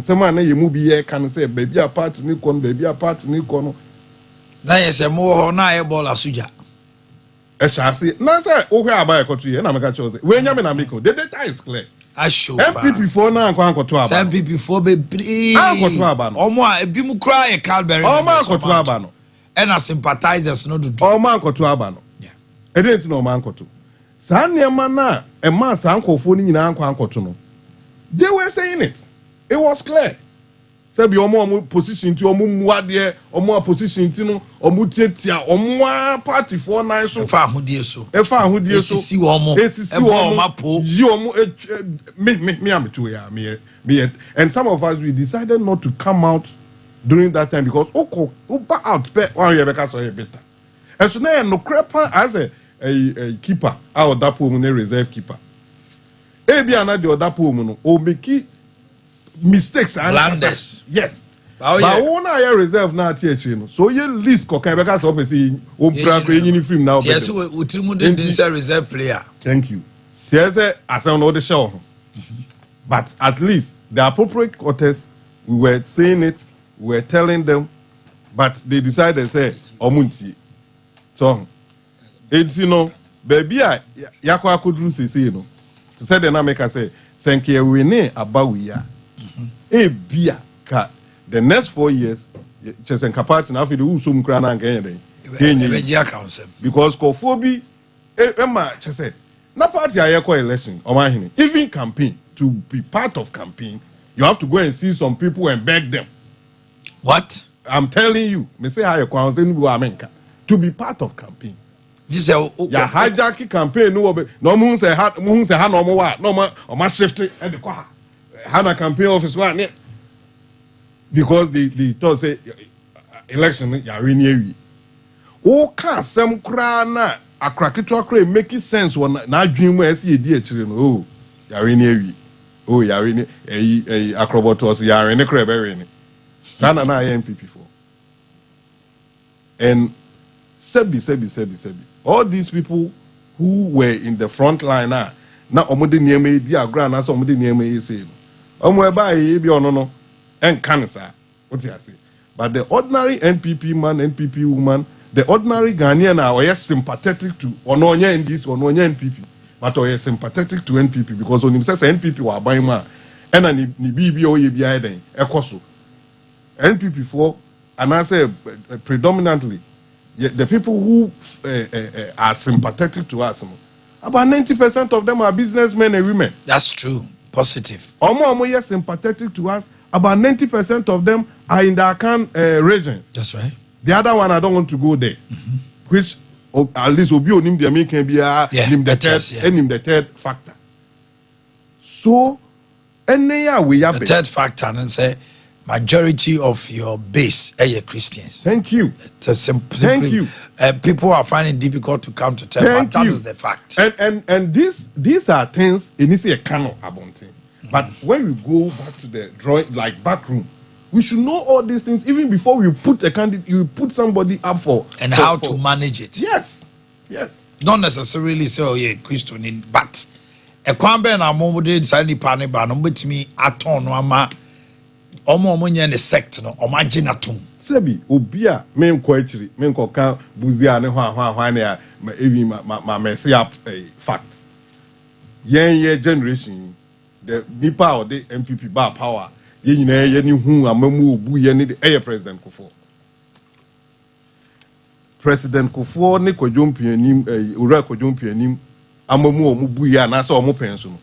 someone you move here can say baby apart ni kono baby apart ni kono na yese mo ho na e ball asuja e sha say na say o hwe aba ekoto ye na make cho say we nya me na make the data is clear asho MPP for na ankoto aba MPP for be ankoto aba no omo a ebi mu kra e Calvary omo ankoto aba no and as sympathizers no do omo ankoto aba no yeah e dey no omo ankoto sa niema na e ma sa ankofo ni nyina ankoto no they were saying it was clear say be omo position ti omo muade omo position ti no omo tietia omo party for nine so fa ahodie so esisi omo e bo mapo yi omo me am to ya me and some of us we decided not to come out during that time because oba out pe one year because so better and so now no crepa as a keeper out that pool na reserve keeper e bia na the other pool no o make mistakes and blunders yes but one aya reserve na ati no so ye list ko kan be ka so person o pra ko yin film now yes we trimu den reserve player thank you yes asan no the show but at least the appropriate quarters we were saying it we were telling them but they decided say omunti so enti no baby a yakwa akodru sese no to say the na make say senke we ne abawiya bia ka the next 4 years chesen kapati na afi de usum kra na ngan yeden enyi council because kofobi ema chese na party ayeko election omahini even campaign to be part of campaign you have to go and see some people and beg them what I'm telling you me say how you council no amenka to be part of campaign this ya hijack campaign no mu say ha no mo wa no ma shift e de kwa Hana campaign office one because they thought say election ya win ewi o ka sem kra na akraketo akra make sense won na adwen mu ase edi akire no o ya win ewi o ya win acrobatos ya win kra be win sana na MPP for and sebi all these people who were in the front line na omode niam e di agra na so omode niam e say no omo eba e bi ono no enkan sa what you say but the ordinary NPP man NPP woman the ordinary Ghanaian are yes sympathetic to ononya in this ononya NPP but are sympathetic to NPP because on him says NPP wa ban ma ena ni bibi o ye bia den ekoso NPP for and I say predominantly the people who are sympathetic to us about 90% of them are businessmen and women. That's true. Positive. Omo yes sympathetic to us. About 90% of them are in the Akan regions. That's right. The other one I don't want to go there. Which at least Obi Onim the American be the third factor. So we have the third factor and say majority of your base are Christians. Thank you. Thank you. People are finding it difficult to come to terms, but that is the fact. And these are things in a canon about it. But when we go back to the drawing, like back room, we should know all these things even before we put a candidate, you put somebody up for how to manage it. Yes. Not necessarily say, oh yeah, Christian, but a kwambe na mo de decide pani ba no betimi aton no ama omo nye ne sect no o magye natum sebi obi a me nko akiri me nko ka buzia ne hwa ne a evi ma mess up fact yen generation the nipa or the MPP ba power ye nyina ye ni hu amamu obu ye ne the President Kufuor ne kwadwompianim ura kwadwompianim amamu o mu bu ye na so o mu penso no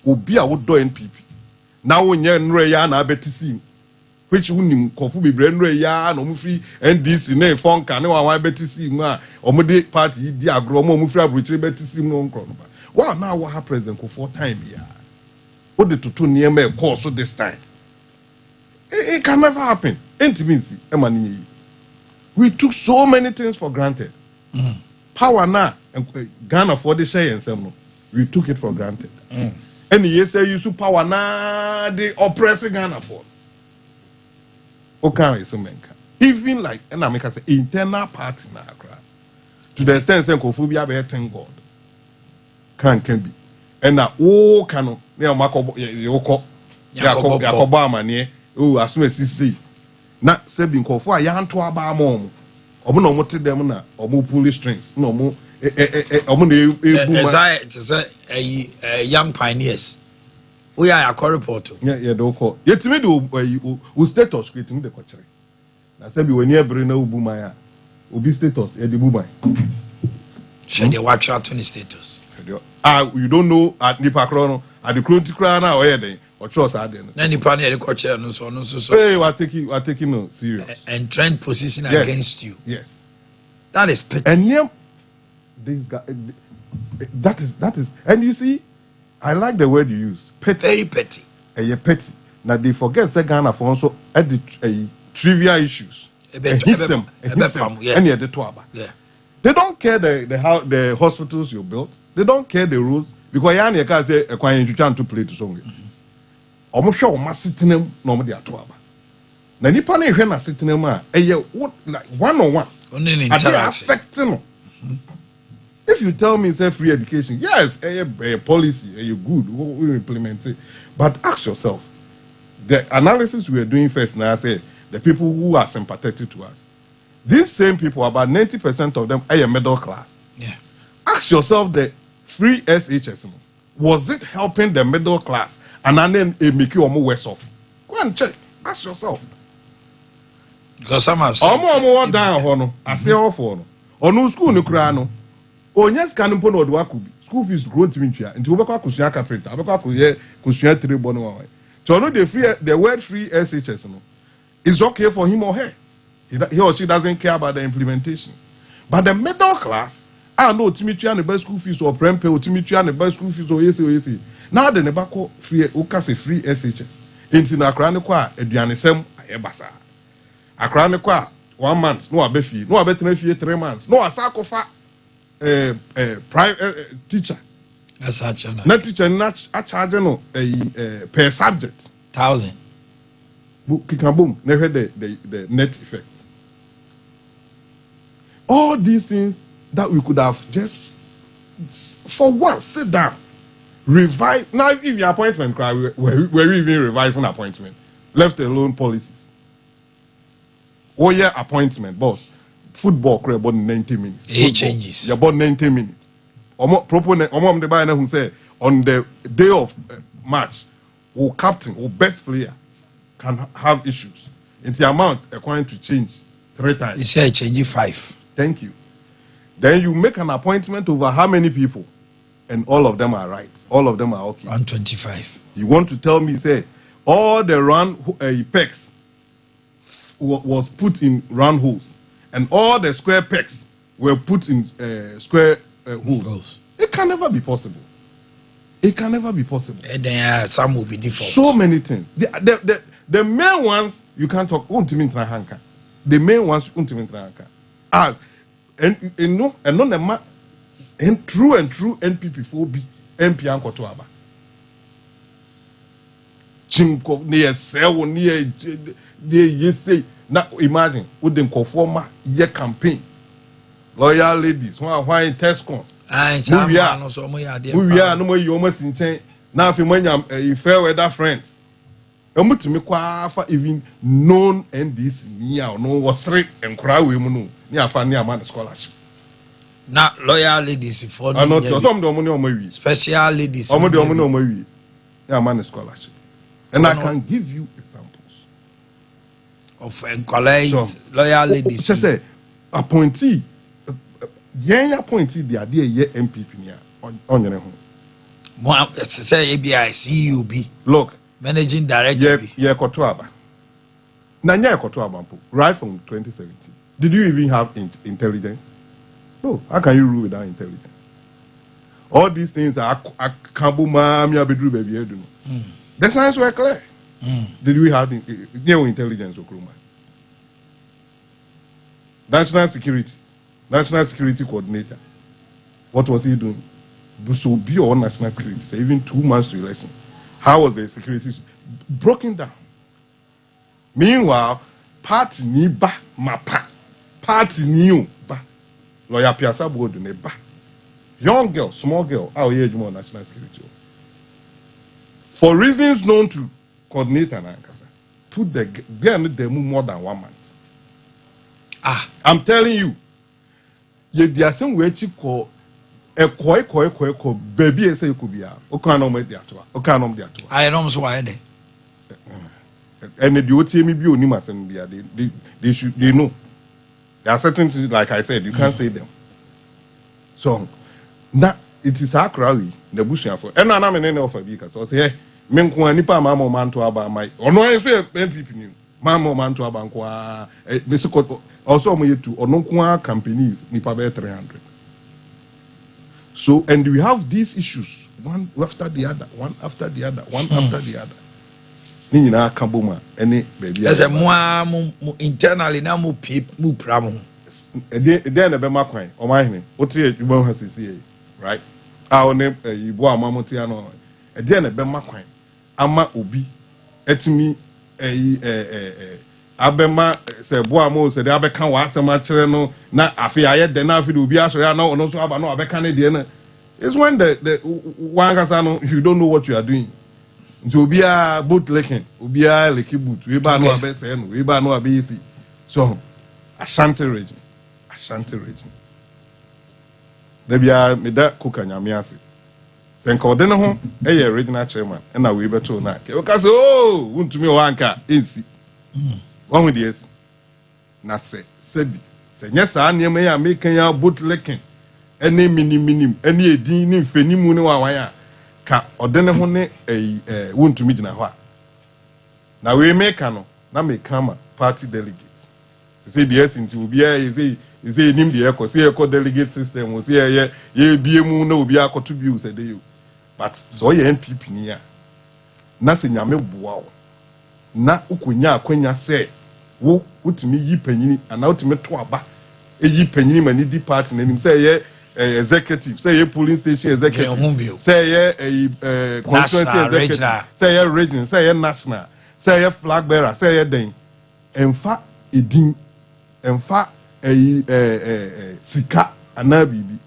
obi a wo do NPP na wonye nre ya na abetisi which unim kofu bebre nre ya na omufri NDC na fonka na wa abetisi mu a omode party di agro mo omufri abrochire betisi mu nkro no ba wa na wa ha President Kufuor time ya o de tutu niam e course this time it can never happen intimacy emani we took so many things for granted power na Ghana for the share ensem no we took it for granted and yes say use power na the oppressing Ghana for okay is menka even like and I make say internal party na Accra to the extent say Kofobia be thank God can be and na o kanu na makobo yoko yakobo amane o asoma sisi na sebi nkofo a yanto aba amom omo na omo te dem na omo pull strings na omo omo na ebuma to say young pioneers we are a report yeah do call yetimi de o status creating de kochire na sebi wani ebre na obuma ya obi status e de buma share the watch out to status you don't know at nipa krono at the critical na oyeden or trust aden na nipa na e kochire no so hey we taking no serious and trend position against you. Yes, that is petty. And this guy, that is, and you see, I like the word you use, petty. Very petty. Petty. Now they forget that Ghana for also at the trivial issues. And the twaba. Yeah. They don't care the hospitals you built. They don't care the rules because you can say a client trying to play to song. Almost sure must sit in them normally at twaba. Now nipa na ehwe na sit in them like one on one. Only interaction. Affecting. If you tell me say free education, yes, a policy, a good, we implement it. But ask yourself, the analysis we are doing first now, I say the people who are sympathetic to us. These same people, about 90% of them are a middle class. Yeah. Ask yourself the free SHS, was it helping the middle class? And then make you worse off. Go and check. Ask yourself. Because some have said Omo down hono, I say off hono. Onu school no kra no. Onyes kan mpo na odo akubi. School fees grow to me nti wo bekwa kusua carpenter, bekwa kusua three bono wa. So no the word free SHS no is okay for him or her. He or she doesn't care about the implementation. But the middle class, I know Timitua the best school fees or prempe or Timitua the best school fees or yesi. Now the nebako free ukase free SHS. Inti na akra ne kwa aduane sem ayebasa. Akra ne kwa 1 month no abefi no abetena fie 3 months no asakofa private teacher. That's actually na teacher na a charge no per subject 1,000. Kikabum never the net effect. All these things that we could have just for once sit down, revise. Now if your appointment cry, we're even revising appointment, left alone policies. Oh yeah, appointment, boss. Football cry about 90 minutes. It changes. Yeah, about 90 minutes. The buyer who say on the day of match, or captain or best player can have issues. It's the amount according to change 3 times. You say change 5. Thank you. Then you make an appointment over how many people, and all of them are right. All of them are okay. 125. You want to tell me, say, all the round pegs was put in round holes, and all the square pegs were put in square holes. It can never be possible. It can never be possible. And then some will be default. So many things. The main ones you can't talk. The main ones as and no and true NPP 4B MP Anko Aba. Chimko near sell near say now imagine would them conform year campaign. Loyal ladies why in Tescon. We are no more you almost in chain. Now if you fair weather friends. To me kwa even known NDC near no was three and cry women near funny amount of scholarship. Not loyal ladies for I'm not sure some money on my special ladies. On my man scholarship. And I can give you examples of colleagues, loyal ladies. Say appointee appointee the idea ye MPP near on your home. Say ABI CUB. Look. Managing director. Yeah, Kotoaba. Nanya Kotoaba, right from 2017. Did you even have intelligence? No. How can you rule without intelligence? All these things are Kabuma, Miabidru, baby. The signs were clear. Did we have intelligence? National security coordinator. What was he doing? So be all national security, so even 2 months to election. How was the security broken down? Meanwhile, party ni ba mapa, party new ba, lawyer Piazza board ne ba, young girl, small girl, our age more national security. For reasons known to coordinator na nkasa put the girl no there more than 1 month. I'm telling you, ye di asem we chi ko ekoi baby e say you could be a o kan no me di ato o kan no me di ato I know so why dey and the ot me bi onim asem bia they know there are certain things, like I said, you can't say them. So now it is our crowd the bush for and na me ne offer bi ka so say me nko anipa ma mo man to aba mai ono an say NPP ni ma mo man to aba nko a me se ko also mo yetu ono nko a company nipa be 300. So and we have these issues one after the other after the other ni nyina ka boma ene baby as a mo internally na mo pram then na be makwan o ma hene o te adwuma ha sisi right a one yibo amamote ano then na be makwan ama obi etimi abema se bo amo se de abeka wa asema kire no na afi aye de na afi de obi asore na ono so aba no abeka ne de na it's when the one kasa no you don't know what you are doing nti obi a boot licking obi a leki boot we ba no abese no we ba no abesi so Ashanti region da bia me da kuka nyame ase senka ode ne ho regional chairman na we beto na ke o ka se oh wuntumi o anka ensi one with yes na sebi se nya saa nneema ya mekan ya boot licking ene minim ene edin ni mfenimu ne wawan a ka ode ne ho ne wuntumi gina ho a na we meka no na meka ma party delegate say the yes into obi a say nim the echo say echo delegate system o say ye biemu na obi akoto bi o say dey but so ye NPP ni a na se nyame boa o na ukonya akwanya say wo utimi yi panyini ana utimi to aba yi panyini mani di party na nim say ye executive say ye polling station executive say ye constituency executive say ye region say ye national say ye flag bearer say ye den emfa edin emfa sika ana bibi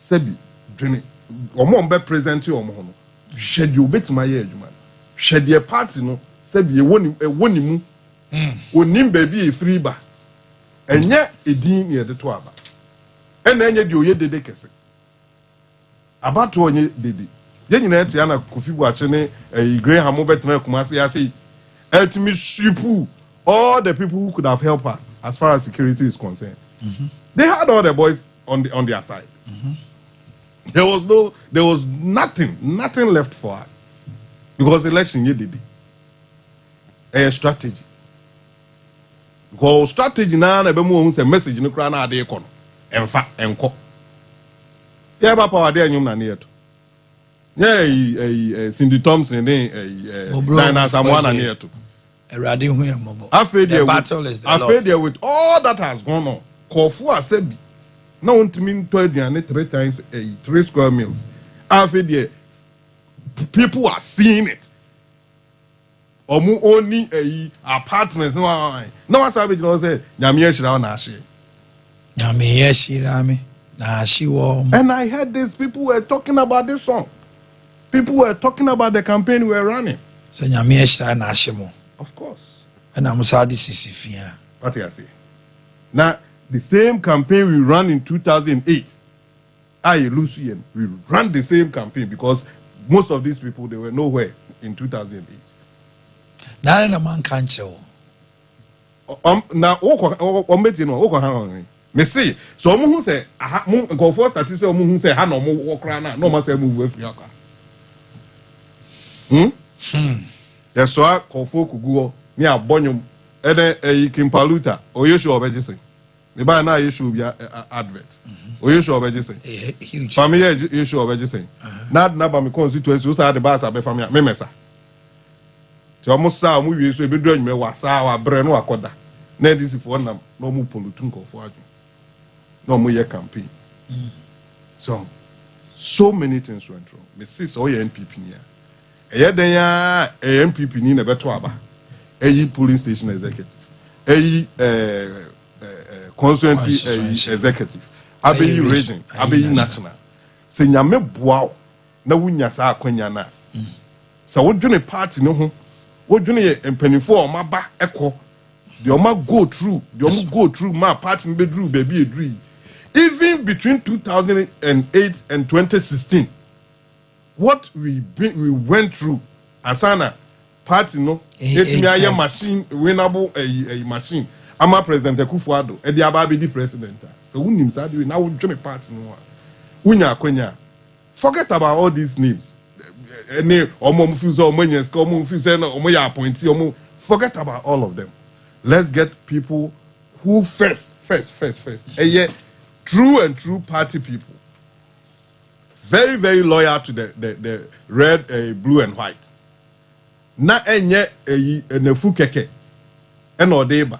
sebi dwene omo mbe present omo ho no hwede obetima ye adwuma hwede party no sebi ewoni mu onim baby e free ba enye edin ne de to aba ena enye de oye dede kese abato onye dede ye nyina etia na Kofi Buache ne Graham betena Kumasi ase etimi supu all the people who could have helped us as far as security is concerned. They had all the boys on their side. There was nothing left for us because election ye did a strategy. Because strategy na be mo say message no kra na ade ko no emfa enko. Ye ba power dey anyum na ne yeto. Yeah, Cindy Thompson Diana Samoa na ne yeto. The battle is the Lord. With all that has gone on, Kofu Asebi, no one to mean 3 times 3 square meals. People are seeing it. Omu only apartments. No one savage no say Nyamiye Shira na ashe. Nyamiye Shira me na ashe wo. And I heard these people were talking about this song. People were talking about the campaign we were running. So Nyamiye Shira na ashe mo. Of course. And I'm sorry, this is Sifia. What I say. Now, the same campaign we ran in 2008, Lucian, we ran the same campaign because most of these people, they were nowhere in 2008. Now, a man can't tell. Now, me say, so who say, go for statistics, who say, no more walk around, no more say move with Yaka. That's why Kofo Kuguo near Bonyum Ede Kimpaluta or you show obejisi. The by now you should be advert. Or you show obejisi. Huge family you show obejisi. Not number me constituency who the bars abe family memesa. To almost saw movie so be doing me wasa wa bre no akoda. Na this for nam no mu polutun Kofo aju. No mu ye campaign. So many things went wrong. Me see so ye NPP here. Then ya MPP ni na beto aba polling station executive constituency executive abeyi region abeyi national se nyame boa na wunya sa akwanya na sa wodwene party no ho What do you mpanimfoɔ ɔma ba ɛkɔ the ɔma go through my party bedroom baby dream. Even between 2008 and 2016, what we went through, Asana party no, it machine winnable a machine. I'm a president Kufuado, and the Ababi the president. So who names are doing now? Would party no one. Forget about all these names. Any forget about all of them. Let's get people who first. True and true party people. Very, very loyal to the red, blue, and white. Na enye nefu keke eno deba.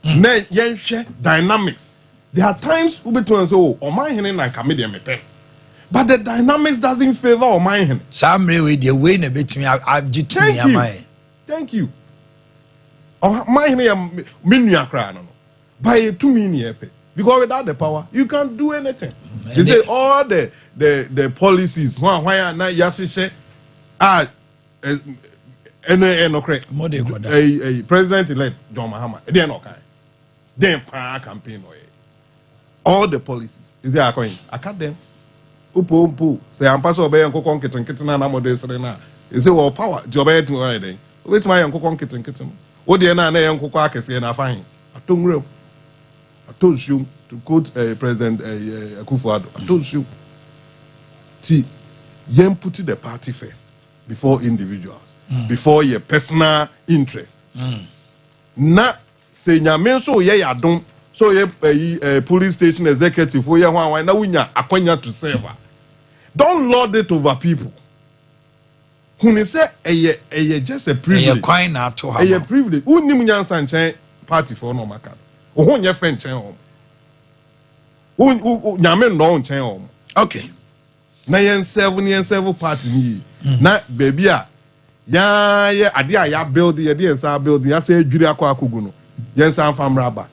Na yenhwe dynamics. There are times ubetu say oh oman hene na kamede mepe. But the dynamics doesn't favor oman hene. Samre we the way na betimi agitumi amai. Thank you. Oman hene ya menua kra no. By 2 million epe. Because without the power, you can't do anything. They say all the policies, why na yashishe President-elect John Mahama, they are not kind. They are campaign all the policies. Is there a coin? I cut them. Upo say I'm pass obey and cook kitten and I'm serena. Is it all power? Jobay to riding. Wait my uncle kitten. What the na uncle carcass and I find. I told you to quote President Akufo-Addo. I told you. See, you put the party first before individuals, before your personal interest. Na say nyame so ye yadom so ye police station executive for ye wan na wunya akwanya to serve. Don't lord it over people. Who say eye just a privilege. A privilege. Who ni nyansa nchen party for no maka. Who nye fe nchen o. Who nyame no nchen o. Okay. Na yen seven party ni. Na baby a ya ade a ya build ye de ensa build ya say adwiri akwa akogu no. Yen san famra back.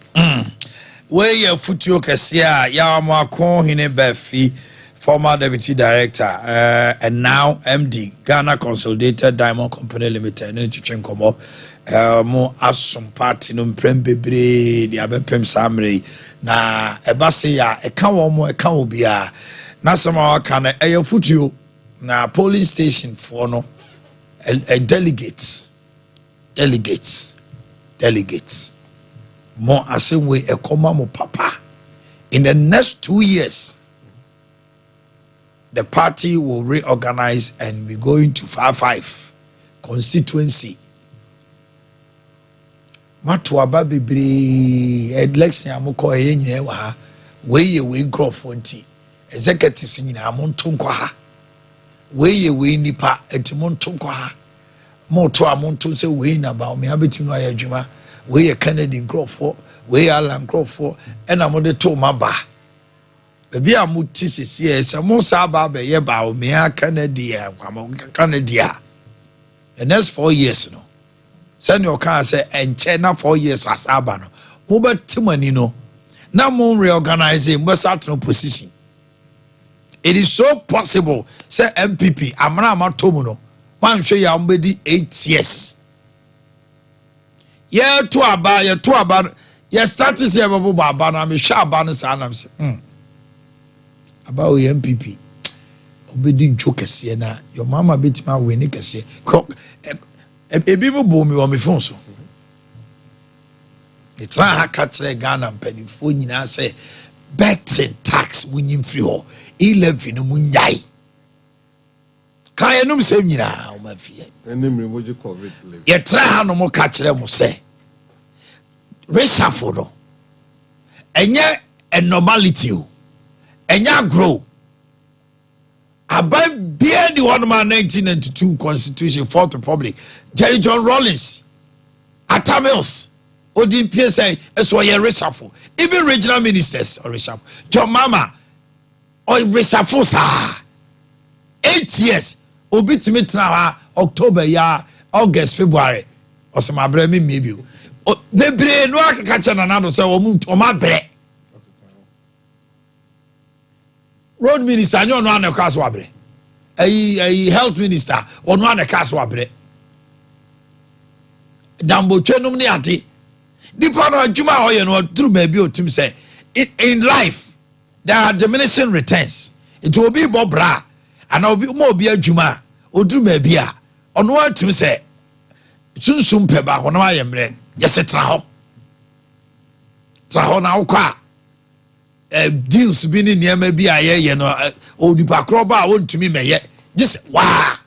Where your futuo kese a ya mo akon hine Bafi, former deputy director and now MD Ghana Consolidated Diamond Company Limited ne twetwe nkomo mo asom party no mprem bebre de abepem samre na eba se ya eka wo mo eka obi a na sama waka na eya futuo na polling station for no delegates more as same way ekoma mo papa in the next 2 years the party will reorganize and be going to 5 constituency. Matu aba bebre election amukọ enye wa ha we growth nti executives nyina amonto nkọ ha we nipa entimonto nkọ ha moto amonto se we na ba me abetimi no ayadwuma we Canadian growth we Alan growth and amode to maba Baby, I'm mutis yes, I'm more saba be ye ba me a Canada, the next 4 years, no. Send your car say and China 4 years as Abano. Mobile Timani no. Now more reorganizing was at no position. It is so possible, say MPP, Amrama Tomono. Man show ya 8 years. Yeah, to about yeah, start to say about Babana, me Shabana Sanams. About MPP. Obedi jokese na your mama betima we ni kese. Ebi mo bo mi o me phone so. It's not catch the Ghana mpanifo nyina say betting tax munyim free ho. 11 no munyai. Kan enum sem nyina o ma fie. Enim remoji covid live. Ye tra ha no mo catch mo say. Reshuffle no. Enye a normality o. Enya grow. About being the 1992 Constitution, 4th Republic, Jerry John Rawlings, Atta Mills, Odin PSA, so you reshuffle. Even regional ministers or reshuffle. John Mama or reshuffle, sir. 8 years. Obit me October, August, February, or some abremi maybe. Maybe no I can catch another so or my bread. Road minister no na cast wabre. A health minister on one cast wabre. dambo twenum ne ade nipa no adwuma o ye no duru ba bi otim say in life there are diminishing returns. It will be bobra and obi mo obi adwuma oduru ba bi a ono atim say sunsum pe ba ho na ayemre yesetra ho na ukwa deals bi ni niam bi aye no odipa kroba wontumi meye just wow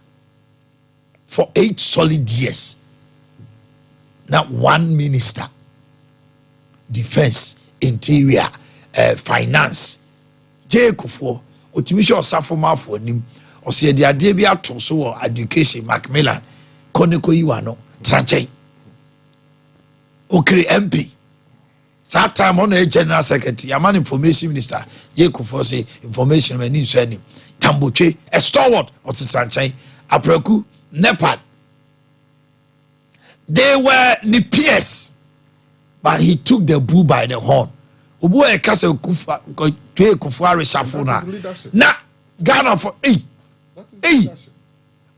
for 8 solid years. Not one minister, defense, interior, finance. Jekufo, otimisho osafoma for nim. Osie de ade bi ato so education Macmillan. Koneko yiwano tranche. Okre MP. That time on a general secretary, a man information minister. Jekufo say information man ni so ani. Tamboche, a stalwart of the tranche. Apreku Nepal. They were the peers, but he took the bull by the horn. Ubu e kase kufa to kufa reshafuna. Na Ghana for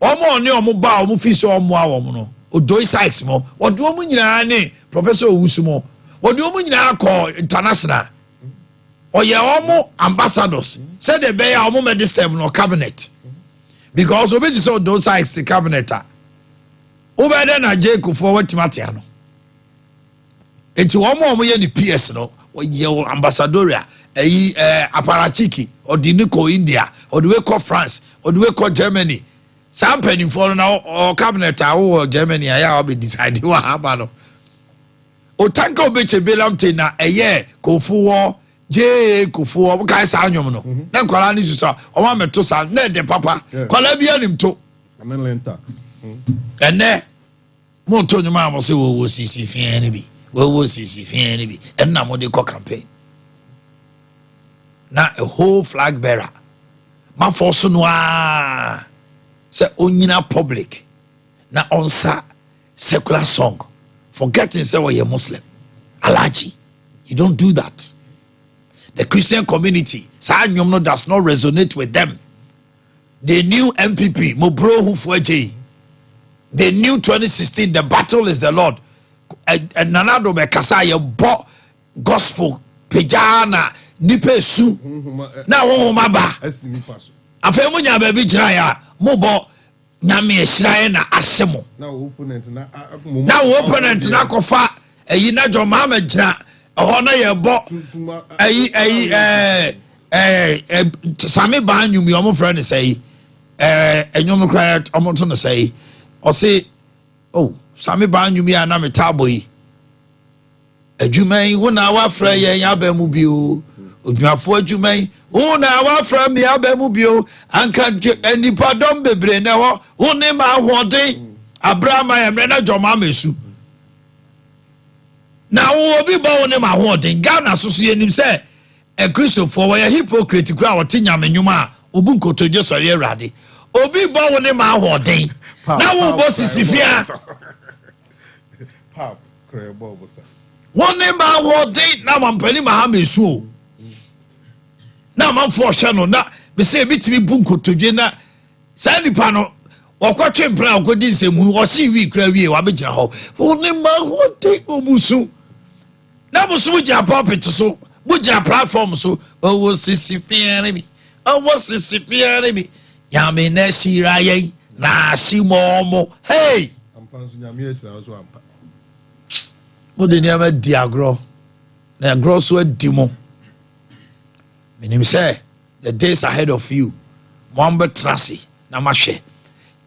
omo ni omo ba omo fi so omo awom no. Odo Isaacs mo. Odo omo nyina ne Professor Owusu mo. Odo omo nyina ko international. Oye omo ambassadors. Said the be ya omo medistem no cabinet. Because obi just saw those Isaacs the cabinet. Obeda na Jacob for what Matiano. It's one more ye the PS no, or ye ambassadoria, Aparachiki, or the Nico India, or the way called France, or the way called Germany. Some penny for now or cabinet or Germany, I will be deciding what happened. O tanko beche belamtina a year, Kofu war, J. Kofu, Kai Sanyono. Then Kolani Susa, or one metosa, net the papa, Colabian him too. And then land tax. And there, more to the mamma say, we will see Fianny be. We will see Fianny be. And now, what they call campaign. Now, a whole flag bearer. Ma force noir. Say, Onyina public. Now, on sa secular song. Forgetting, say, you're Muslim. Alaji. You don't do that. The Christian community, Sanyomno does not resonate with them. The new MPP, Mobro Hufueji. The new 2016, the battle is the Lord. And Nanado Bekasaya bought gospel, pejana, nipe su. Now, Maba. A Femunya baby Jaya, Mobo, Nami Shrine Asemo. Now, opponent Nakofa, a Yinajo Mamajna, a honor your bought Sami Banyu, your friend say, and you cry almost on the say. Or say, oh, Sammy Ban, you me and I'm a taboy. A Jumay, when our friend Yabemubio, Ujafo Jumay, oh, now our friend Yabemubio, and can't get any pardon, baby, now, who name our one day, Abraham, I am Rena Jomamesu. Now, we'll be born in my haunting, Ghana associate him say, a Christian for a hypocrite crowd, Tinya Menuma, Ubunko to just a year raddy. Obi born in my haunting. Now we boss is Sifia. Pap, crebo bossa. One name I want date now. I'm penny Mahame so. Now I'm for channel. Now we say bit me bunko to Jenna. Sandy Pano or quatching brown could this or see we crave or bit ho. One name I want date Obusu. Now was switch our puppet to so. Would your platform so? Oh, was Sifia enemy? Oh, what's the Sifia enemy? Yami Nessi Raye. Na si momo hey ampanso nyame esi na so ampa mo de niam di agro na agro so adimo menim say the days ahead of you mwambe trasi na mahwe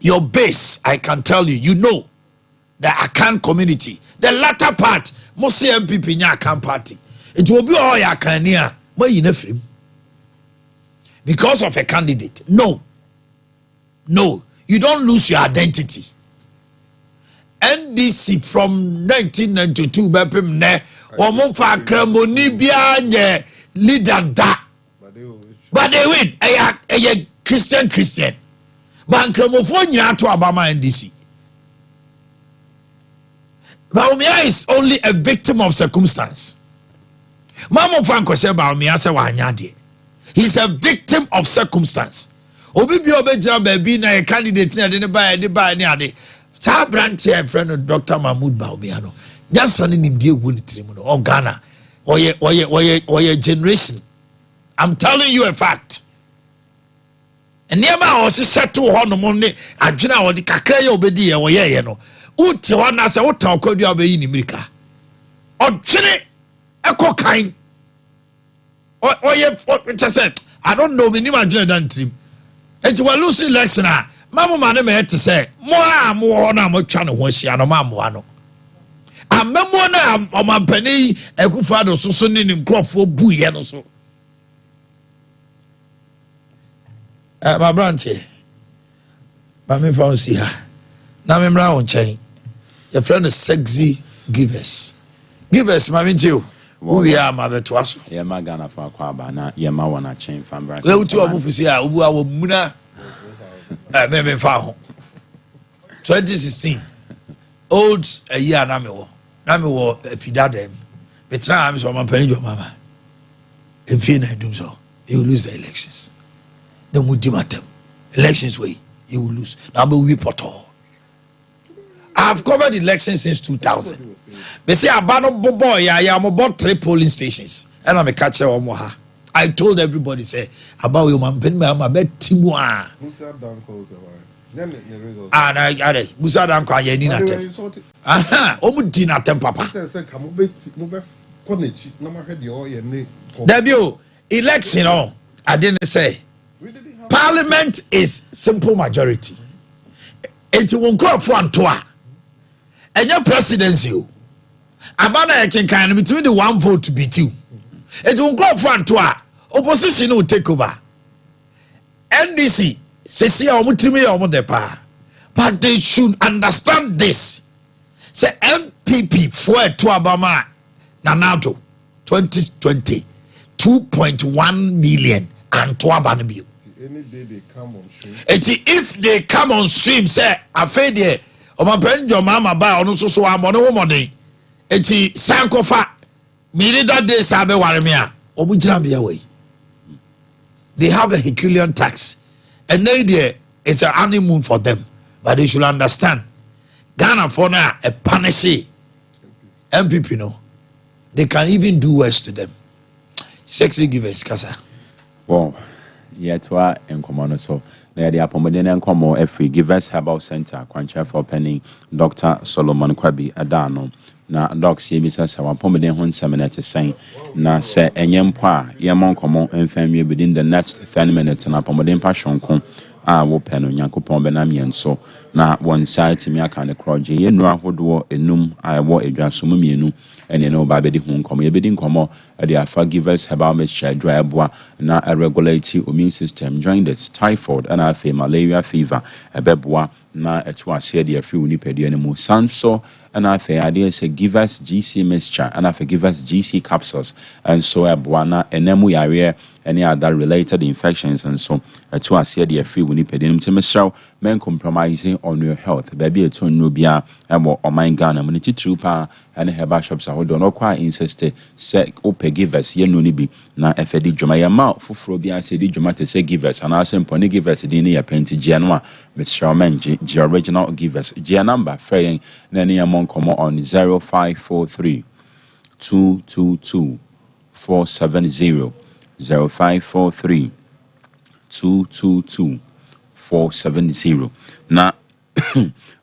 your base. I can tell you, you know the Akan community, the latter part mo see MPP nya Akan party, it will be all ya Akania where you know him because of a candidate. No, you don't lose your identity. NDC from 1992 bepem ne omo fa kremoni bia nye leader da, but they win a Christian but kremofo nyina to abama NDC. Baumia is only a victim of circumstance. Mama Franco said Baumia se wanya de. He's a victim of circumstance. Obi bi obejira baby na a candidate na de buy ni ade. Sa brand here friend Dr. Mahmoud Baumiano. Just sending him dear wood trimuno or Ghana or your generation. I'm telling you a fact. And nearby was set to honor money and Jina or the Kakaya obedi or ye no. Uti one as a hotel could you be in America. Or Chile a cocaine. Or ye what I said. I don't know minimum than team. And you were losing election. Mamma man me to say more na mo twa no ho hia no mammoa no amamo na omampani ekufado soso ni nkrofo buye no so my branche ma me fa si ha na me mra won chen your friend is sexy givers ma me tio we are ma beto aso ye ma Ghana fa kwa ba na ye ma wona chen fa bra we uti omufusi a obu a wo muna me fa 2016 old a year na me wo fida dem me try am so man pani jo mama if you na do so you will lose the elections then we matem elections way you will lose now be we portal I have covered elections since 2000 me say abano boy ya mo bought 3 polling stations and I catch them ha I told everybody say about you man pen me am bet timu a I Musa dan kwa ye ni na tem. Aha, omu di na tem papa. Debut election on I didn't say. Parliament is simple majority. It won't go for Antoa. And your presidency. Abana can between the 1 vote to be 2. It won't go for Antoa. Opposition will take over. NDC but they should understand this. Say MPP for to Abama Nanato 2020 2.1 million and to Abanabu. Any day they come on stream. If they come on stream, say a failure or my friend your mama buy on so I'm on no money. Eti Sankofa me that day Sabe Waramia or Mujambia way. They have a Herculean tax. And it's an honeymoon for them. But they should understand. Ghana for now, a panache. MPP, no. They can even do worse to them. Sexy givers, Kasa. Well, yeah, to our common so. They are Pomodena and Como, every Givers Herbal Center, Quancha for Penny, Dr. Solomon Kwabi Adano. Na doc CBS sa Pomodena Hun Seminate saying, na se enyempa, Yamon Common and family within the next 10 minutes, and Pomodena Passion Con. Wo peno Nyankopon benam so na one side timi aka ne kroje ye nu ahodo enum awo edwasom mienu ene no ba bedi hu nkomo ye bedi nkomo e afa givers herbal mixture dry boa na regulate immune system join this typhoid and afa malaria fever ebeboa na etu ase de afi unipadua ne mu sanso and afa ade say givers GC mixture and afa givers GC capsules and so eboa na enemu yare any other related infections and so to us here the free winnie pedinum to Mr. Men compromising on your health baby a tone nubia emo on my Ghana munity trooper and herbal shops hold on quite insist say ope givers ye no bi na fd dwuma ya ma foforo bia say di dwuma to say givers and also pony givers di ne ya penti gianwa Mr. Menji the original givers gia number fraying na ne amon come on 0543 222 470 0543 222 470 na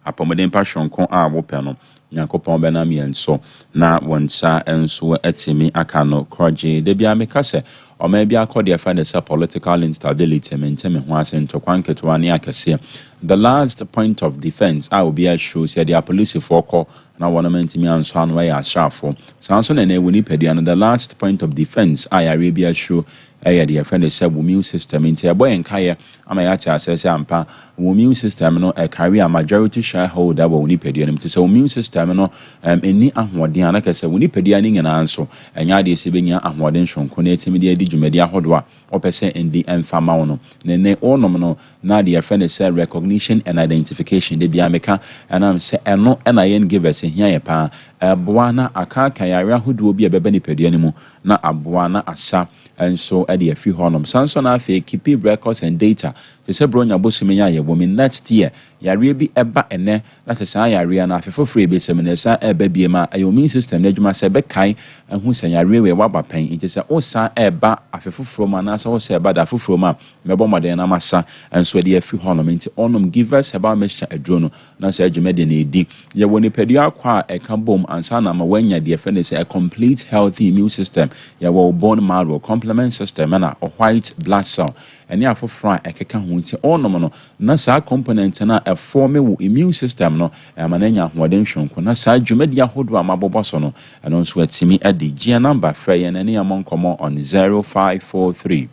apomeden passion kon a wo pe no Nyankopon benam yen so na wonsa enso etimi aka no kroje de bia meka se o ma bia akọ de find the political instability menteme ho asento kwanketo ani akese the last point of defense I will be assured say the police for call na wona mentimi anso anu ya ashafo sanso na na woni pedi and the last point of defense I Arabia show the friend say immune system into a boy and kaya amayati says ampa immune system no a carry a majority shareholder will nipedian to say immune system no any ahwadi like I say we nipedian and answer and yadi sibenya ahwaden shon connect media di jumedia hodwa or percent in the enfama no ne all no na the friend say recognition and identification de biameka and I'm say no and I give us here pa boana aka kayara hodo bi ebeba nipedian mu na aboana asa and so at the free honum sanson afi keep records and data te se bronya bosumi ya ye women next year yare bi eba ene na se san yare na afefofre be seminesa eba bi ma immune system na adwuma se be kai hu san yare we waba pen nti se o san eba afefofro ma na se o se eba da afefofro ma mebo moden na masa enso de afi honom nti onom give us about mixture adro no na se adwuma de na edi ye woni pedua kwa e ka bom ansa na ma wanya de fe ne se a complete healthy immune system ye wo bone marrow complement system na a white blood cell eni afofra ekeka ho nti onom no na sa component na e form wo immune system no amananya hoden hwonko na sa dwumadi ahodo amabobo so no eno nso atimi adi gia number fra ye na ne amonkomo on 0543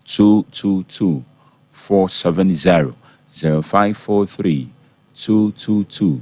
222 470 0543 222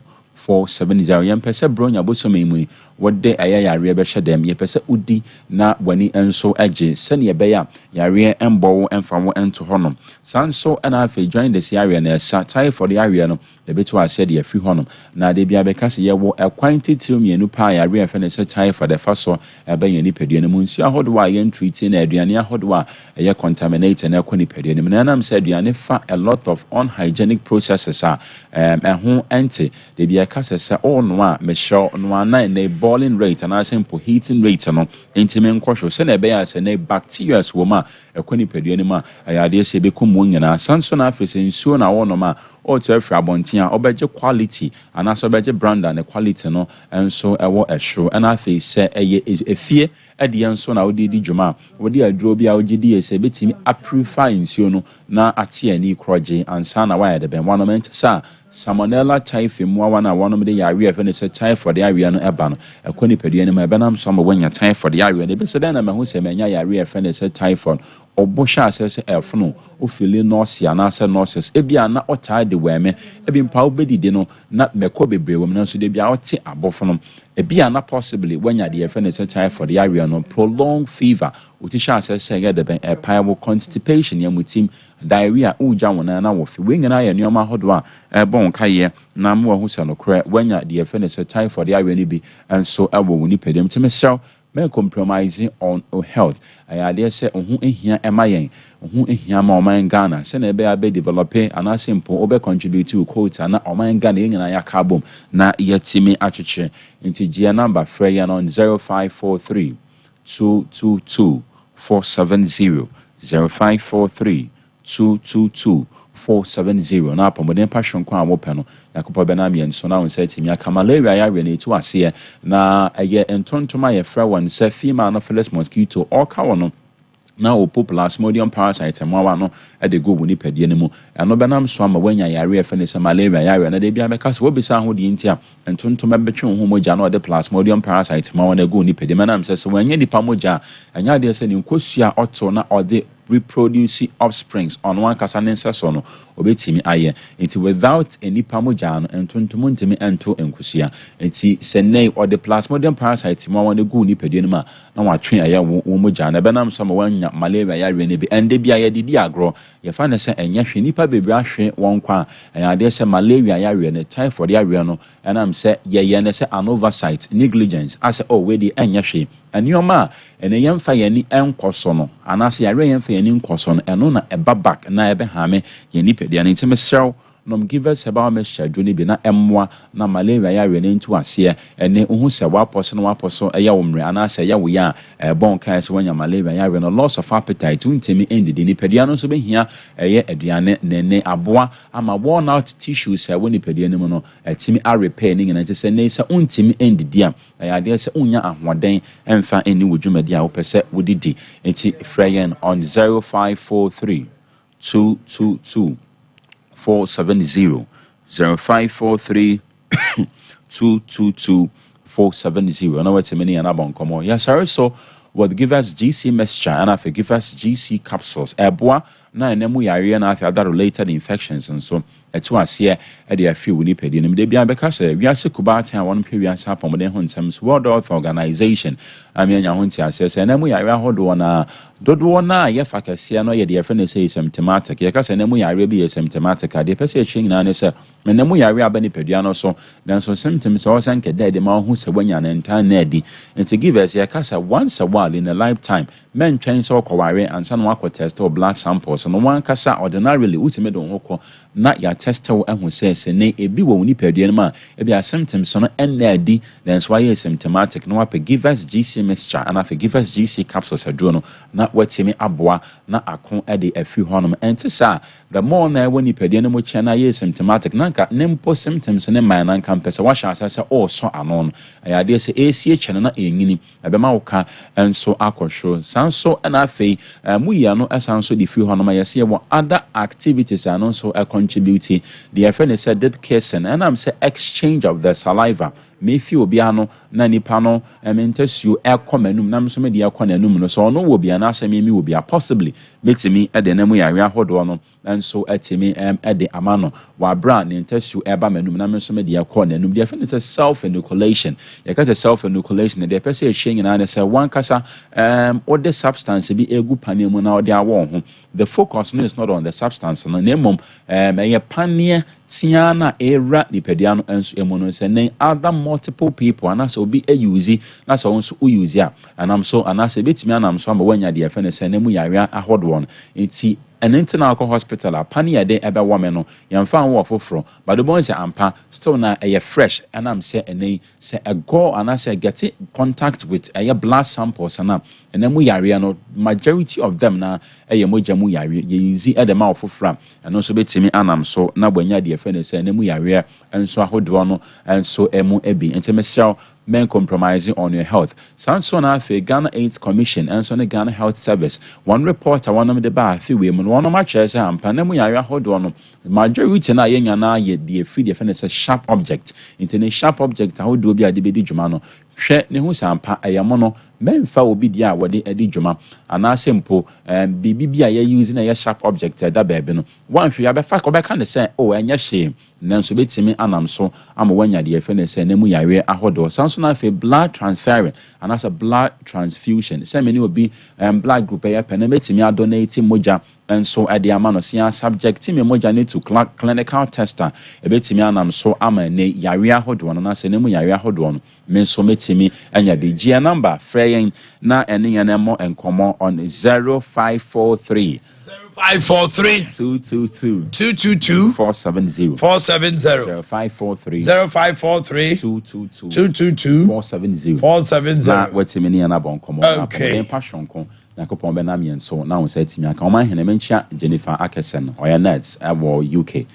470 yempese bronya bosome mu wode ayayare be hyedem yepese udi na wani enso age sene yebeya yare embowo emfawo ento honom sanso na afi join the area na satai for the area no ebeto ase de afi honom na de bia be kase yewo quantity mienu pa yare afi ne satai for the faso ebe ye ni pedua ne mu nsu ahodo wa ye treat na aduane ahodo a ye contaminate na akoni pedua ne mu na nam se aduane fa a lot of unhygienic processes ho ente de bia kase se ono a me show no na boiling rate and simple heating rate no intime nkwohwo se na ebe ya se na bacteria wo ma ekoni pedua ne ma ayade se be komu nyina sanso na afese nsuo na wo no ma o to afra abontia obeje quality and so obeje brand and quality no enso ewo ehwo and afi se eye efie ade enso na odi di dwuma odi aduro bia ogidi ese betimi purify nsuo no na ate ani kroje ansa na wa ya de ben one sa Salmonella typhi muawa na wonom de yare afa ne se typhoid area no eba no ekoni pedua ne ma benam so ma wanya typhoid area ne be se den na ma hu se manya yare afa ne se typhoid obosha asese efono ofili nausea na ase nauseous ebia na ota de weme ebi mpa obedide no na meko bebre wom na so de bia ote abofono ebia na possibly wanya de afa ne se typhoid area no prolonged fever utisha asese get de piable constipation yamutim diarrhea uja wona na wo fi we nyina ya nneoma hodo a bon kaye na mo hu se no kre wanya de afa ne se typhoid area ni bi enso ewo woni pedem timesel may compromising on health ayade se ohun ehia emayen ohun ehia ma oman Ghana se na ebe abe develop ana simple obe contribute to quota na oman Ghana nyina ya carbon na yetimi atwetwe nti gia number frey on 0543 222 470 0543 222 470 na apomodem passion kwa amope no yakopo benami enso na won setimi aka malaria ya re na etu ase na eye entontoma ye fra one se female anopheles mosquito or ka wono na o plasmodium parasite mwa no e de go woni padie ne mu eno benam so ama wanya yare efe ne se malaria yare na de bia meka se wobisa ho de ntia entontoma betwe ho moja na o de plasmodium parasite mwa na go ni padie manam se wanya dipa moja anya de se ni nkosua oto na o de reproduce offsprings on one kasanensa so no obetimi aye nti without any pamoja no entontomo ntimi ento enkusia nti senei or the plasmodium parasite mo wan go ni pedie no ma na watwe aye wo moja na benam so ma wanya malaria yare ne bi ende bia ye didi agro ye fa ne se enya hwe nipa bebre ahwe won kwa ade se malaria yare ne typhoid yare no enam se ye ne se an oversight negligence as oh we di enya hwe anioma ene yemfa yani enkoso no anase yare yemfa yani nkoso no eno na eba back na ebe hame yani pedia ne ntimesrew nom give us about me schedule bi na emmoa na malaria yare ne ntu ase ene ohu se waposo eya womre anase eya wo ya bon kan se wanya malaria yare no loss of appetite untimi ended ni pedia no so behia eye aduane nene aboa ama worn out tissues e woni pedia ne mu no etimi a repair ni ngina se ne se untimi ended am ayade se unya ahoden emfa eni wodwumadi a wopese wodidi enti freyen on 0543 222 470 0543 222 470 na wait a minute na bon komo ya sorry so would give us GC mixture and I give us GC capsules eboa na enemu yare na other related infections and so etu ase e de afi woni pedi nim de bia be ka se wiase kubata a won pwe wiase apomden ho nsem so World Health Organization amianya ho nti ase se enemu yare ahodo na dodo na ye fakase no ye de afi ne say symptomatic ye ka se enemu yare bi ye symptomatic ade pese echi nyina ne se enemu yare abani pedua no so then so symptoms so sanke de ma ho se wanya na ntan na adi and to give us ye ka se once a while in a lifetime men train so kware and san wa test or blood samples because no one kasa ordinarily ultimate don hoko na ya testew ehu se ne ebi wo nipadua ma ebi a symptoms no enna adi then so why symptomatic no apa give us GC mixture and afa give us GC capsules aduro no na watimi aboa na akon ade afi honom entisa the more na when nipadua no mo chena ye symptomatic nanka nempo symptoms ne man nanka mpesa wa sha asase o so anon ayade se ACH na enyini ebema woka enso akosho sanso na afei muya no esanso di fi honom ayese ye other activities anon so contribute the friend said that kissing and I'm say exchange of the saliva me fi obiano na nipa no mentasuo ekomanum na so me de ekonanum no so no wo bia na asem mi wo bia possibly betimi e de namu yare ahodo no enso etimi e de amano wa bra ne ntasuo eba manum na so me de ekonanum the friend is self inoculation you got a self inoculation the person e hye nyina na say one kasa or the substance bi egu panemu na ode awo ho the focus no is not on the substance no nemom panie tiana era nipadua no enso emono se ne other multiple people anase obi use na so nso use a anam so anase betimi anam so ama wanya de efe ne se ne mu yare ahodo no enti an internal hospital a panie de ebe wome no yemfa wo foforo but the boy say ampa still na fresh and am say ene say a go anase get contact with blood samples and mu yare no majority of them na moja mu yare ye use e de ma foforo and also betimi anam so na bwanya de efe ne se ne mu yare enso ahodo no enso emu ebi entemesel men compromising on your health. Sanso na fe Ghana AIDS Commission and so the Ghana Health Service. One reporter one of the bar fi we one of my chairs and panemu yare ahodo no majority na yenya na ye the free defense sharp object. Into sharp object ahodo bi ade bedi dwuma no. Hwe ne hu sampa ayamono memfa obi dia wode edi dwuma anase mpo bibi bia ye use na ye sharp object da baabi no wanhwe ya befa ko beka ne say oh enya hye nanso betimi anam so ama wanya de efe ne say na mu yare ahodo sanso na fe blood transferring anase blood transfusion say many obi blood group ya pe na betimi adonate moja enso ade ama no sia subject me moja ne to clinical tester ebetimi anam so ama ne yare ahodo no na say na mu yare ahodo no me so metimi anya be gia number freyin na ene yana mo enkomo on 0543 222 470 0543 222 470 na watimi ni yana bon komo na passion ko na kopon be na me enso na won say timi aka o man hene mencha Jennifer Akesen oya nets abo UK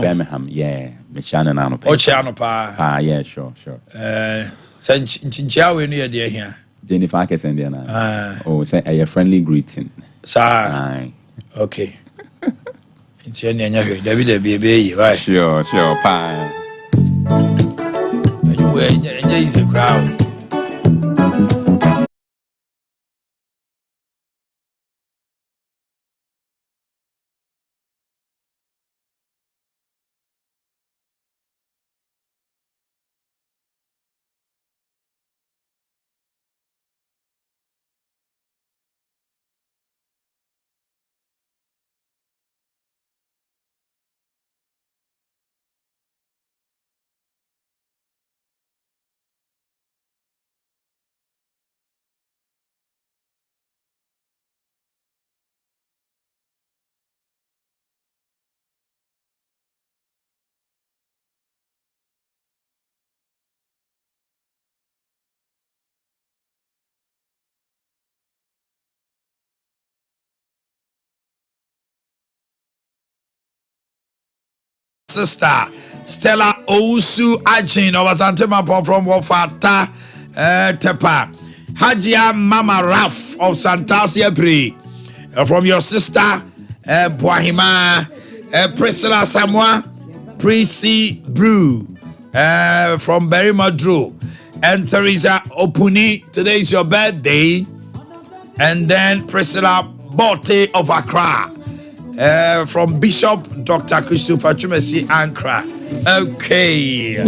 Birmingham me chana na no pa o chia no pa yeah sure Ntinchia we no ye de hia Jennifer Akesen de na say a friendly greeting sir okay ntia ne anya hwe David ebe yi right sure pa you anya is a crowd sister Stella Ousu Ajin Obasante Mapon from Wofata Tepa Hajia Mama Raf of Santasia Pri from your sister Boahima Priscilla Samoa Prissy Brew from Berry Madro and Teresa Opuni. Today is your birthday. And then Priscilla Bote of Accra. From Bishop Dr. Christopher Chumesi Ankara. Okay.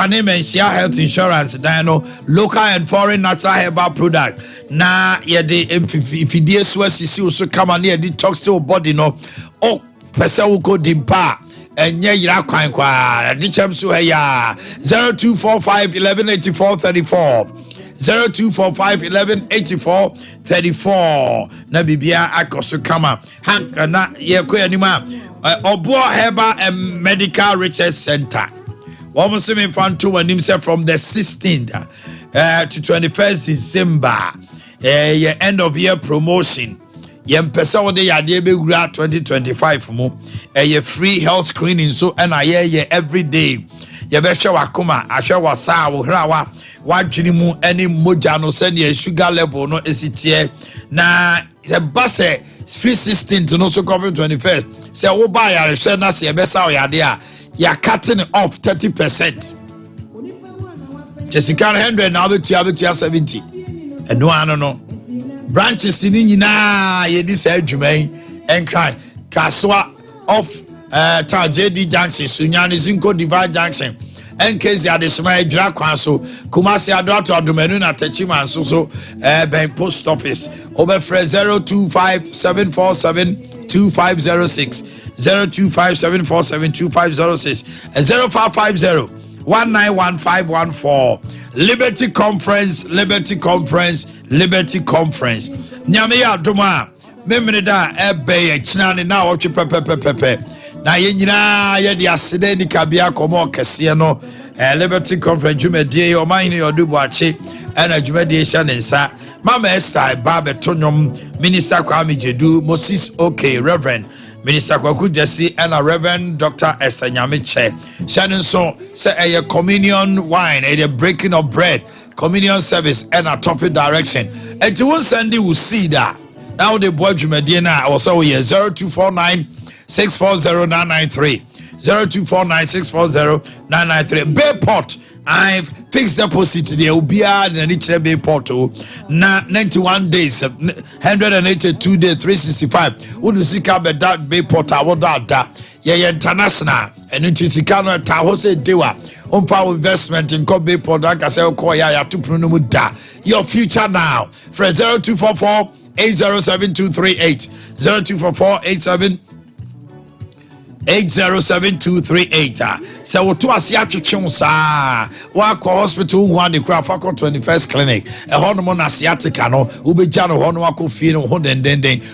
ane mensia health insurance dan no local and foreign natural herbal product na ye de mfidie so asisi so kama na ye de toxic body no o pesa wo ko dimpa enye yira kwan kwa de chem so ya 0245 1184 34 0245 1184 34 na bibia akoso kama hanka na ye ko anima obo herbal and medical research center. One Muslim Infanto when himself from the 16th to 21st December, end of year promotion. Yem pesa wode yade be gura 2025 mo. Free health screening so and ye every day. Ye be hwe wakoma, ahwe wasa wo hra wa dwini mu any moja no send ye sugar level no esitie na the bus free 16th no so come 21st. Say wo buy ya hwe na se ye be sa yade a you're cutting off 30%. Jessica 100 now be 70. And no. Branches in Nina, ye this edgeman and cry. Kaswa off JD Junction, Sunyani Zinko Divide Junction. And case ya this my drag council, Kumasi Adoto Domenuna Techiman so bank post office over 025 747 2506. 025-747-2506 and 0550-191514. Liberty Conference. Nyame ya doma memene da ebe chinane na oche pepe na ye nyina ye de asede ni kabia komo kese no Liberty Conference jumedie o man ni odubu ache na jumedie sha nensa Mama Esther Babe Tonyom Minister Kwame Jedu Moses OK Reverend Minister Kwaku Jesse and a Reverend Dr. Esther Nyamiche. Shannon so say a communion wine, a breaking of bread, communion service, and a topic direction. And to one Sunday will see that. Now the boy Jumedina also here 0249 640 993. 0249 640 993. Bayport. I've fixed deposit today. Ubia and each bay portal. Na 91 days, 182 days, 365. Would you see Cabe that bay portal? What that? Yeah, international. And into Sikano Tahose Dewa. Umfa investment in Kobe product. I say, Koya, to Prunuda. Your future now. For 0244 807238. 0244 807238. So what to asia twetwe sa wa hospital one the craft for 21st clinic a hormone asiatica no ubeja no hono akofie no ho den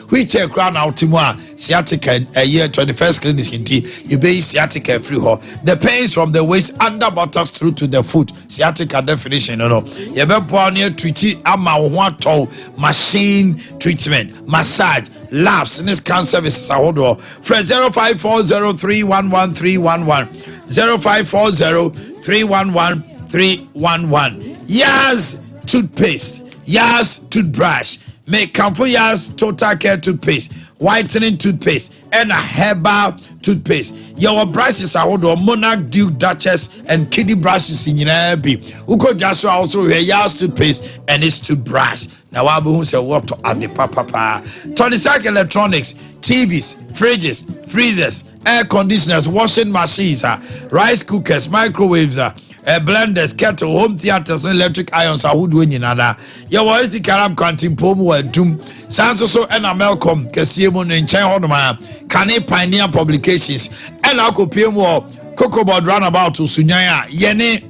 which a crown out mu a sciatica a year 21st clinic inti you be sciatica free ho the pains from the waist under buttocks through to the foot sciatica definition no you be born near treat ama ho atọ machine treatment massage labs in this cancer services hold on friend 0540311311 0540311311 Yas toothpaste, Yas toothbrush, make comfort Yas total care toothpaste, whitening toothpaste, and a herbal toothpaste. Your brushes are hold on Monarch, Duke, Duchess, and Kitty brushes in your be. Uko Jaswa also here Yas toothpaste and its toothbrush. Now I will say what to add the papa. Tony Sack Electronics, TVs, fridges, freezers, air conditioners, washing machines, rice cookers, microwaves, blenders, kettle, home theaters, and electric irons are who doing another. Your voice the Karam canteen pomo and doom. Sanso and a Malcolm, Kasiemon and China Kane Pioneer Publications, and Uncle Pimo, Cocoa Board Runabout to Sunyaya, Yene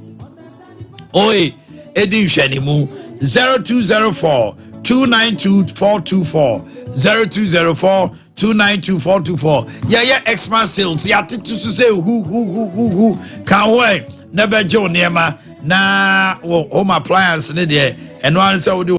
Oi, Eddie Shenimu, 0204 292 424 0204 292 yeah X-Man sales yeah to say who can wait never join nema na home appliance ne there and one say we do